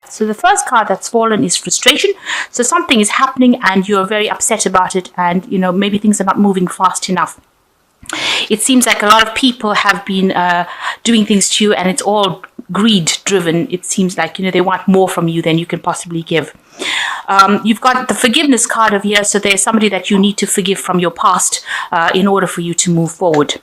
So the first card that's fallen is frustration. So something is happening and you're very upset about it, and maybe things are not moving fast enough. It seems like a lot of people have been doing things to you, and it's all greed driven. It seems like they want more from you than you can possibly give. You've got the forgiveness card over here, so there's somebody that you need to forgive from your past in order for you to move forward.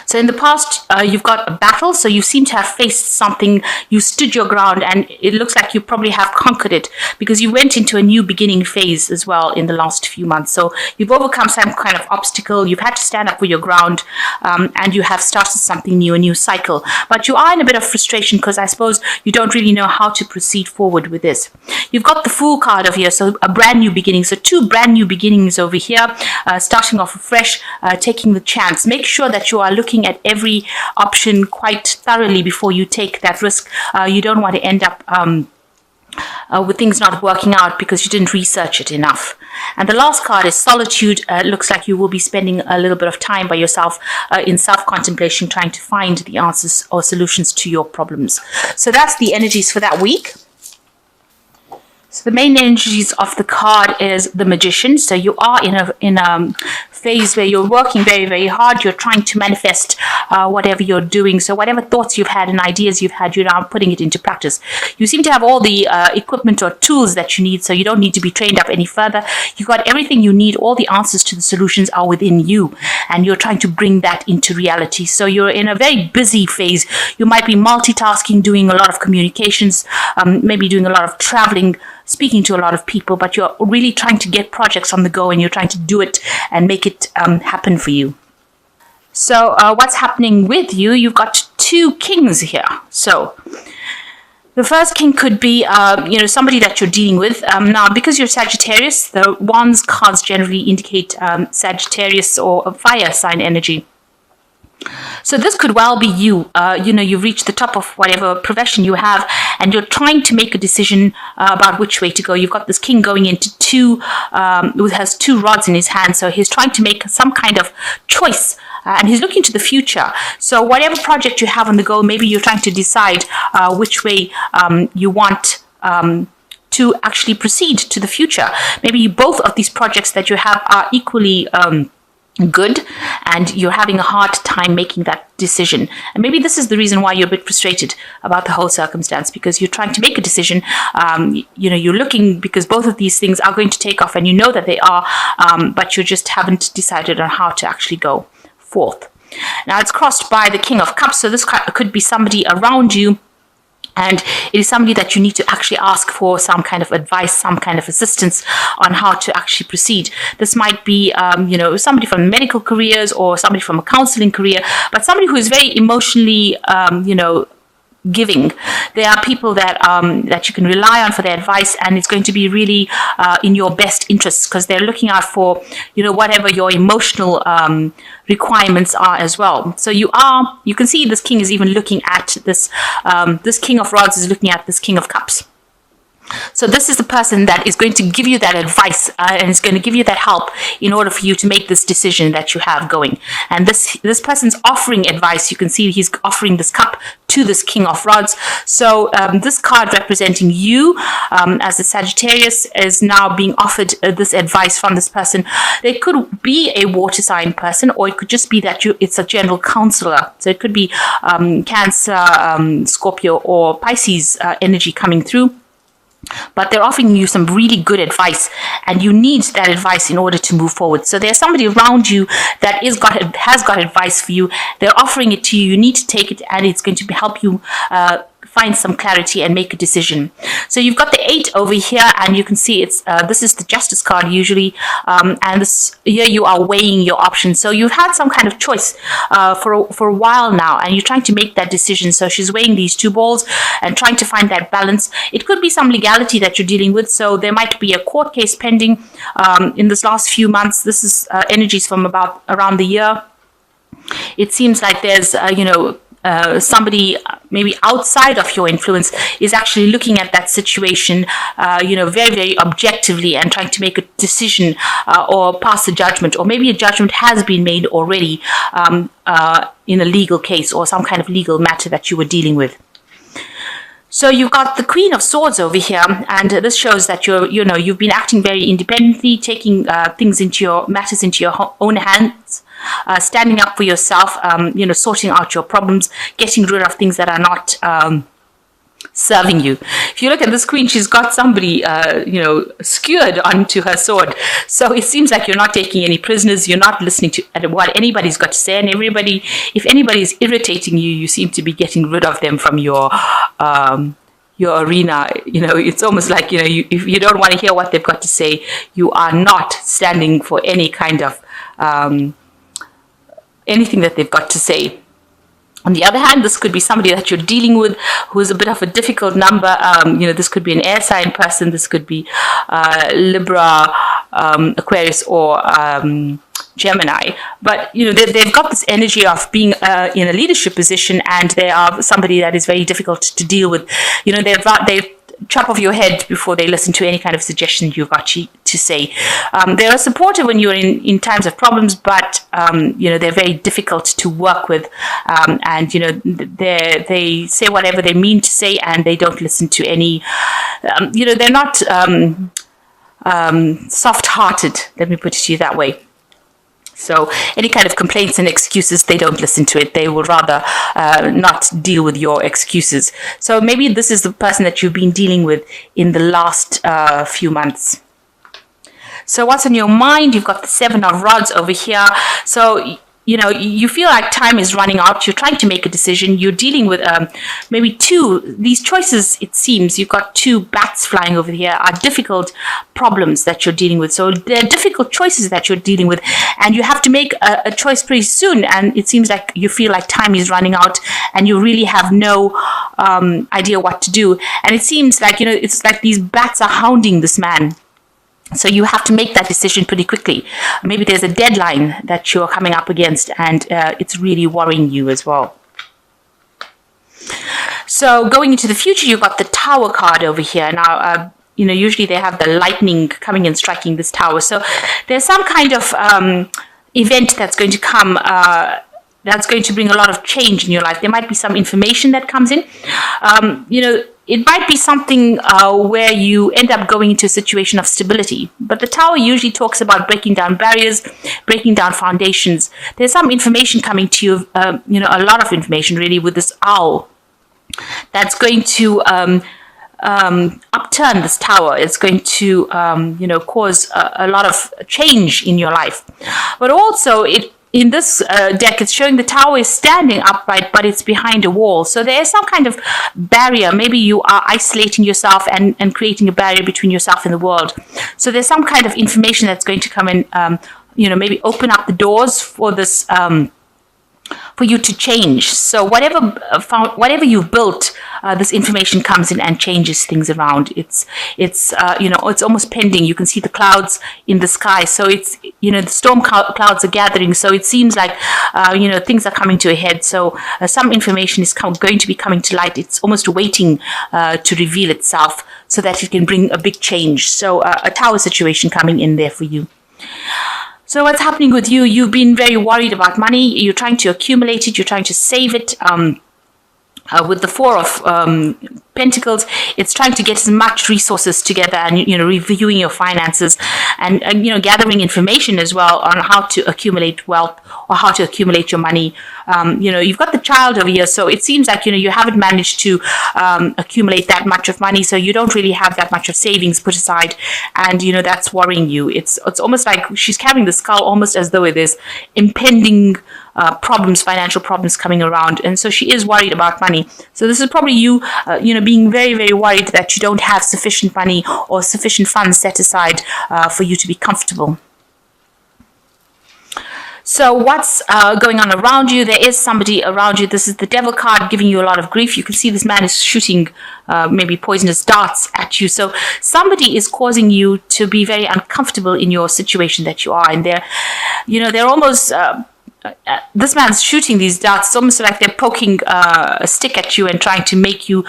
So in the past, you've got a battle, so you seem to have faced something, you stood your ground, and it looks like you probably have conquered it because you went into a new beginning phase as well in the last few months. So you've overcome some kind of obstacle, you've had to stand up for your ground, and you have started something new, a new cycle. But you are in a bit of frustration because I suppose you don't really know how to proceed forward with this. You've got the Fool card over here, so a brand new beginning. So two brand new beginnings over here, starting off afresh, taking the chance. Make sure that you are looking at every option quite thoroughly before you take that risk. You don't want to end up with things not working out because you didn't research it enough. And the last card is solitude. It looks like you will be spending a little bit of time by yourself in self-contemplation, trying to find the answers or solutions to your problems. So that's the energies for that week. So the main energies of the card is the Magician. So you are in a phase where you're working very, very hard. You're trying to manifest whatever you're doing. So whatever thoughts you've had and ideas you've had, you're now putting it into practice. You seem to have all the equipment or tools that you need, so you don't need to be trained up any further. You've got everything you need. All the answers to the solutions are within you, and you're trying to bring that into reality. So you're in a very busy phase. You might be multitasking, doing a lot of communications, maybe doing a lot of traveling, speaking to a lot of people, but you're really trying to get projects on the go and you're trying to do it and make it happen for you. So what's happening with you? You've got two kings here. So the first king could be, somebody that you're dealing with. Now, because you're Sagittarius, the Wands cards generally indicate Sagittarius or a fire sign energy. So this could well be you. You've reached the top of whatever profession you have, and you're trying to make a decision about which way to go. You've got this king going into who has two rods in his hand, so he's trying to make some kind of choice. And he's looking to the future. So whatever project you have on the go, maybe you're trying to decide which way you want to actually proceed to the future. Maybe both of these projects that you have are equally good, and you're having a hard time making that decision. And maybe this is the reason why you're a bit frustrated about the whole circumstance, because you're trying to make a decision. You're looking, because both of these things are going to take off, and you know that they are, but you just haven't decided on how to actually go forth. Now it's crossed by the King of Cups, so this could be somebody around you, and it is somebody that you need to actually ask for some kind of advice, some kind of assistance on how to actually proceed. This might be, somebody from medical careers or somebody from a counseling career, but somebody who is very emotionally, giving. There are people that you can rely on for their advice, and it's going to be really in your best interests, because they're looking out for whatever your emotional requirements are as well. So you can see this king is even looking at this King of Rods is looking at this King of Cups. So this is the person that is going to give you that advice and is going to give you that help in order for you to make this decision that you have going. And this person's offering advice. You can see he's offering this cup to this King of Rods. So this card representing you as the Sagittarius is now being offered this advice from this person. They could be a water sign person, or it could just be that it's a general counselor. So it could be Cancer, Scorpio, or Pisces energy coming through. But they're offering you some really good advice, and you need that advice in order to move forward. So there's somebody around you that has got advice for you. They're offering it to you. You need to take it, and it's going to help you find some clarity and make a decision. So you've got the 8 over here, and you can see this is the Justice card usually, and here you are weighing your options. So you've had some kind of choice for a while now, and you're trying to make that decision. So she's weighing these two balls and trying to find that balance. It could be some legality that you're dealing with, so there might be a court case pending in this last few months. This is energies from around the year. It seems like there's somebody maybe outside of your influence is actually looking at that situation, very, very objectively, and trying to make a decision or pass a judgment, or maybe a judgment has been made already in a legal case or some kind of legal matter that you were dealing with. So you've got the Queen of Swords over here, and this shows that you've been acting very independently, taking matters into your own hands, standing up for yourself, sorting out your problems, getting rid of things that are not serving you. If you look at this queen, she's got somebody, skewered onto her sword. So it seems like you're not taking any prisoners. You're not listening to what anybody's got to say. And if anybody is irritating you, you seem to be getting rid of them from your arena. It's almost like, if you don't want to hear what they've got to say, you are not standing for any kind of anything that they've got to say. On the other hand, this could be somebody that you're dealing with who is a bit of a difficult number. This could be an air sign person. This could be Libra, Aquarius, or Gemini. But, they've got this energy of being in a leadership position, and they are somebody that is very difficult to deal with. They chop off your head before they listen to any kind of suggestion you've got to say. They are supportive when you're in times of problems, but they're very difficult to work with, and they say whatever they mean to say, and they don't listen to any. They're not soft-hearted. Let me put it to you that way. So any kind of complaints and excuses, they don't listen to it. They will rather not deal with your excuses. So maybe this is the person that you've been dealing with in the last few months. So what's on your mind? You've got the Seven of Rods over here. So you feel like time is running out. You're trying to make a decision. You're dealing with maybe these choices. It seems you've got two bats flying over here, are difficult problems that you're dealing with. So they're difficult choices that you're dealing with, and you have to make a choice pretty soon. And it seems like you feel like time is running out, and you really have no idea what to do. And it seems like it's like these bats are hounding this man. So you have to make that decision pretty quickly. Maybe there's a deadline that you're coming up against, and it's really worrying you as well. So going into the future, you've got the Tower card over here. Now, usually they have the lightning coming and striking this tower. So there's some kind of event that's going to come that's going to bring a lot of change in your life. There might be some information that comes in. It might be something where you end up going into a situation of stability. But the Tower usually talks about breaking down barriers, breaking down foundations. There's some information coming to you, a lot of information really, with this owl that's going to upturn this tower. It's going to, cause a lot of change in your life. But also, in this deck, it's showing the tower is standing upright, but it's behind a wall. So there is some kind of barrier. Maybe you are isolating yourself and creating a barrier between yourself and the world. So there's some kind of information that's going to come in, maybe open up the doors for this, for you to change. So whatever you've built, this information comes in and changes things around. It's almost pending. You can see the clouds in the sky. So it's, the storm clouds are gathering. So it seems like, things are coming to a head. So some information is going to be coming to light. It's almost waiting to reveal itself so that it can bring a big change. So a tower situation coming in there for you. So what's happening with you? You've been very worried about money. You're trying to accumulate it. You're trying to save it. With the Four of Pentacles, it's trying to get as much resources together and, reviewing your finances and gathering information as well on how to accumulate wealth or how to accumulate your money. You've got the Child over here, so it seems like, you haven't managed to accumulate that much of money, so you don't really have that much of savings put aside, and, that's worrying you. It's almost like she's carrying the skull almost as though there's impending financial problems coming around, and so she is worried about money. So this is probably you, being very, very worried that you don't have sufficient money or sufficient funds set aside for you to be comfortable. So what's going on around you? There is somebody around you. This is the Devil card giving you a lot of grief. You can see this man is shooting maybe poisonous darts at you. So somebody is causing you to be very uncomfortable in your situation that you are in. They're almost this man's shooting these darts. It's almost like they're poking a stick at you and trying to make you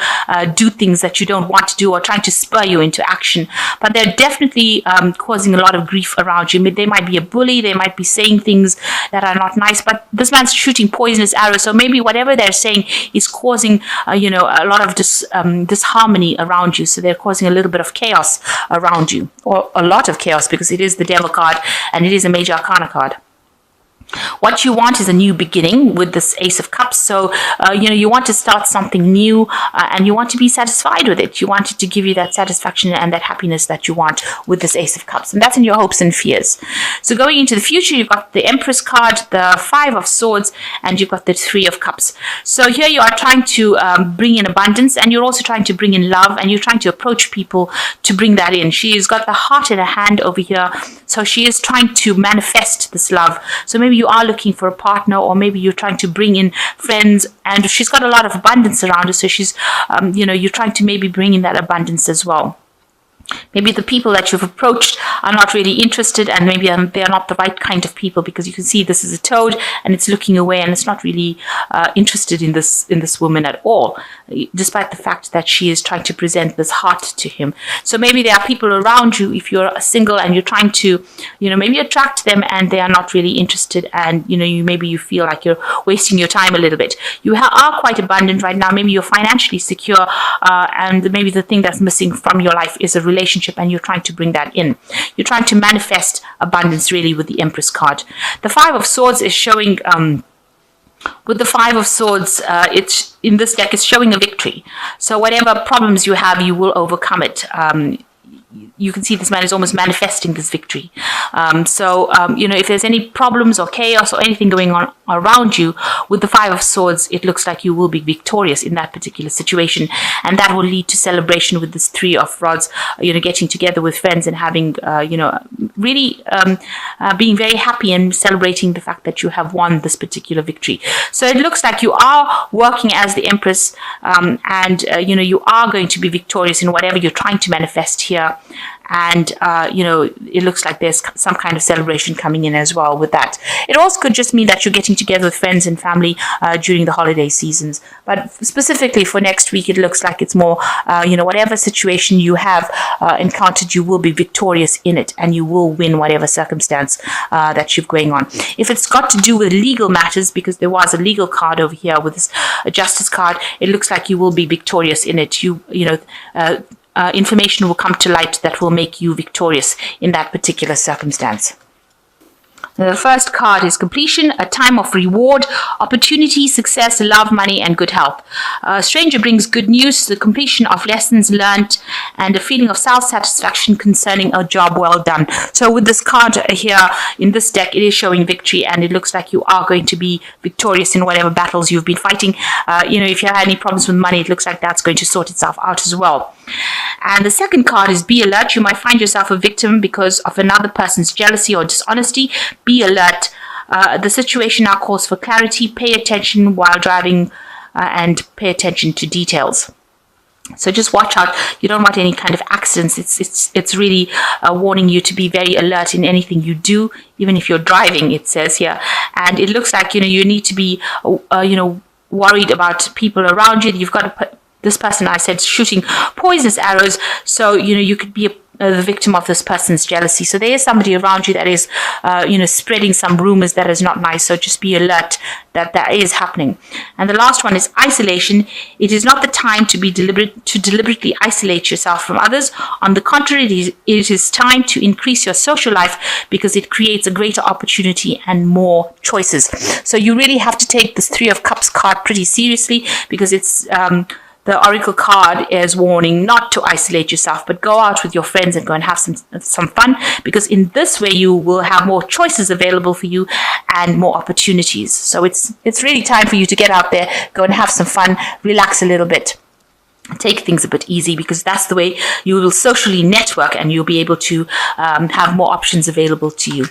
do things that you don't want to do, or trying to spur you into action. But they're definitely causing a lot of grief around you. They might be a bully. They might be saying things that are not nice. But this man's shooting poisonous arrows. So maybe whatever they're saying is causing, a lot of disharmony around you. So they're causing a little bit of chaos around you, or a lot of chaos, because it is the Devil card and it is a Major Arcana card. What you want is a new beginning with this Ace of Cups. So, you want to start something new and you want to be satisfied with it. You want it to give you that satisfaction and that happiness that you want with this Ace of Cups. And that's in your hopes and fears. So going into the future, you've got the Empress card, the Five of Swords, and you've got the Three of Cups. So here you are trying to bring in abundance, and you're also trying to bring in love, and you're trying to approach people to bring that in. She's got the heart in her hand over here. So she is trying to manifest this love. So maybe you are looking for a partner, or maybe you're trying to bring in friends, and she's got a lot of abundance around her. So she's, you're trying to maybe bring in that abundance as well. Maybe the people that you've approached are not really interested, and maybe they're not the right kind of people, because you can see this is a toad and it's looking away and it's not really interested in this woman at all, despite the fact that she is trying to present this heart to him. So maybe there are people around you, if you're single and you're trying to, maybe attract them, and they are not really interested, and maybe you feel like you're wasting your time a little bit. You are quite abundant right now. Maybe you're financially secure, and maybe the thing that's missing from your life is a relationship, and you're trying to bring that in. You're trying to manifest abundance really with the Empress card. The Five of Swords is showing, with the Five of Swords, it's in this deck, it's showing a victory. So whatever problems you have, you will overcome it. You can see this man is almost manifesting this victory. If there's any problems or chaos or anything going on around you, with the Five of Swords, it looks like you will be victorious in that particular situation. And that will lead to celebration with this Three of Rods, getting together with friends and having, really being very happy and celebrating the fact that you have won this particular victory. So it looks like you are working as the Empress, and you are going to be victorious in whatever you're trying to manifest here. And, it looks like there's some kind of celebration coming in as well with that. It also could just mean that you're getting together with friends and family during the holiday seasons. But specifically for next week, it looks like it's more, whatever situation you have encountered, you will be victorious in it, and you will win whatever circumstance that you're going on. If it's got to do with legal matters, because there was a legal card over here with this Justice card, it looks like you will be victorious in it. Information will come to light that will make you victorious in that particular circumstance. The first card is completion, a time of reward, opportunity, success, love, money, and good health. A stranger brings good news, the completion of lessons learned, and a feeling of self-satisfaction concerning a job well done. So with this card here in this deck, it is showing victory, and it looks like you are going to be victorious in whatever battles you've been fighting. If you have any problems with money, it looks like that's going to sort itself out as well. And the second card is be alert. You might find yourself a victim because of another person's jealousy or dishonesty. Be alert. The situation now calls for clarity. Pay attention while driving and pay attention to details. So just watch out. You don't want any kind of accidents. It's really warning you to be very alert in anything you do, even if you're driving, it says here. And it looks like, you need to be, worried about people around you. You've got to put this person, I said, shooting poisonous arrows. So, you could be the victim of this person's jealousy. So there is somebody around you that is, spreading some rumors that is not nice. So just be alert that is happening. And the last one is isolation. It is not the time to deliberately isolate yourself from others. On the contrary, it is time to increase your social life, because it creates a greater opportunity and more choices. So you really have to take this Three of Cups card pretty seriously, because it's, the Oracle card is warning not to isolate yourself, but go out with your friends and go and have some fun, because in this way you will have more choices available for you and more opportunities. So it's really time for you to get out there, go and have some fun, relax a little bit, take things a bit easy, because that's the way you will socially network, and you'll be able to have more options available to you.